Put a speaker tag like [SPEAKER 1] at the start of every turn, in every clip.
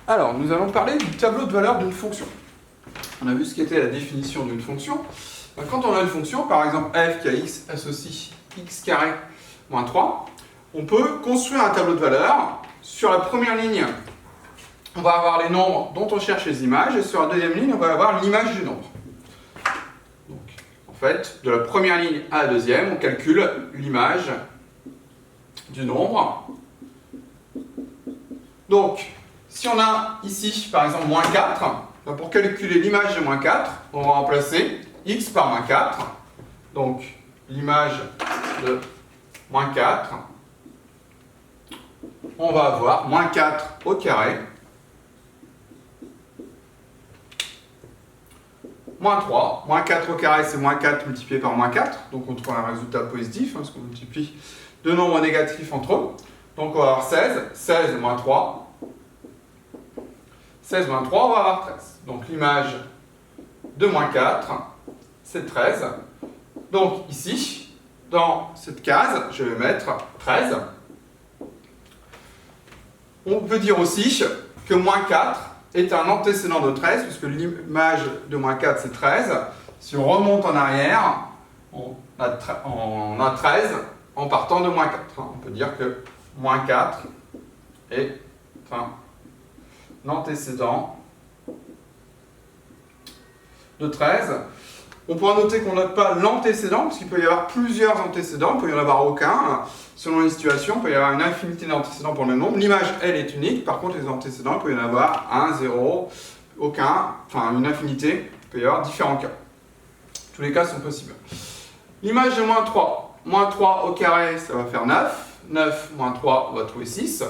[SPEAKER 1] Alors, nous allons parler du tableau de valeur d'une fonction. On a vu ce qu'était la définition d'une fonction. Quand on a une fonction, par exemple f qui a x associe x carré moins 3, on peut construire un tableau de valeur. Sur la première ligne, on va avoir les nombres dont on cherche les images, et sur la deuxième ligne, on va avoir l'image du nombre. Donc, en fait, de la première ligne à la deuxième, on calcule l'image du nombre. Donc, si on a ici, par exemple, moins 4, pour calculer l'image de moins 4, on va remplacer x par moins 4. Donc, l'image de moins 4, on va avoir moins 4 au carré, moins 3. Moins 4 au carré, c'est moins 4 multiplié par moins 4. Donc, on trouve un résultat positif, parce qu'on multiplie deux nombres négatifs entre eux. Donc, on va avoir 16. 16 moins 3. 16 moins 3, on va avoir 13. Donc l'image de moins 4, c'est 13. Donc ici, dans cette case, je vais mettre 13. On peut dire aussi que moins 4 est un antécédent de 13, puisque l'image de moins 4, c'est 13. Si on remonte en arrière, on a 13 en partant de moins 4. On peut dire que moins 4 est un antécédent de 13. On pourra noter qu'on note pas l'antécédent, parce qu'il peut y avoir plusieurs antécédents, il peut y en avoir aucun. Selon les situations, il peut y avoir une infinité d'antécédents pour le même nombre. L'image, elle, est unique. Par contre, les antécédents, il peut y en avoir 1, 0, aucun, enfin une infinité. Il peut y avoir différents cas. Tous les cas sont possibles. L'image de moins 3. Moins 3 au carré, ça va faire 9. 9 moins 3, on va trouver 6.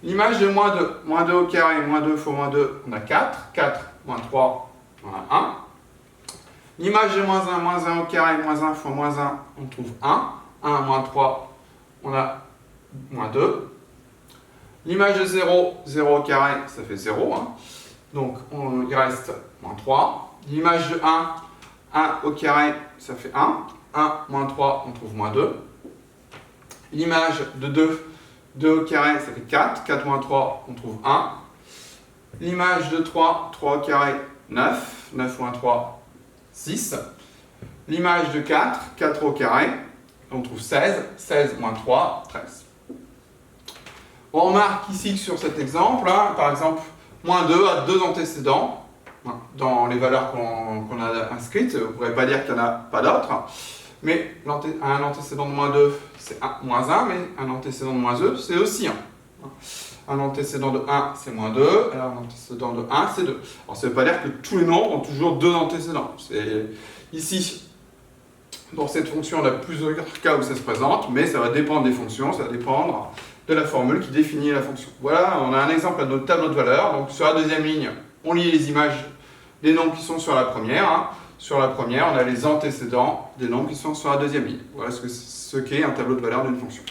[SPEAKER 1] L'image de moins 2. Moins 2 au carré, moins 2 fois moins 2, on a 4. 4 moins 3, on a 1. L'image de moins 1 au carré, moins 1 fois moins 1, on trouve 1. 1 moins 3, on a moins 2. L'image de 0, 0 au carré, ça fait 0. Hein. Donc, il reste moins 3. L'image de 1, 1 au carré, ça fait 1. 1 moins 3, on trouve moins 2. L'image de 2, 2 au carré, ça fait 4. 4 moins 3, on trouve 1. L'image de 3, 3 au carré, 9. 9 moins 3, 6. L'image de 4, 4 au carré, on trouve 16. 16 moins 3, 13. On remarque ici sur cet exemple, par exemple, moins 2 a deux antécédents. Dans les valeurs qu'on a inscrites, vous ne pourrez pas dire qu'il n'y en a pas d'autres. Mais un antécédent de moins 2, c'est moins 1, mais un antécédent de moins 2, c'est aussi 1. Un antécédent de 1, c'est moins 2, et un antécédent de 1, c'est 2. Alors, ça ne veut pas dire que tous les nombres ont toujours deux antécédents. Ici, dans cette fonction, on a plusieurs cas où ça se présente, mais ça va dépendre des fonctions, ça va dépendre de la formule qui définit la fonction. Voilà, on a un exemple à notre tableau de valeur. Donc, sur la deuxième ligne, on lit les images des nombres qui sont sur la première. Sur la première, on a les antécédents des nombres qui sont sur la deuxième ligne. Voilà ce qu'est un tableau de valeur d'une fonction.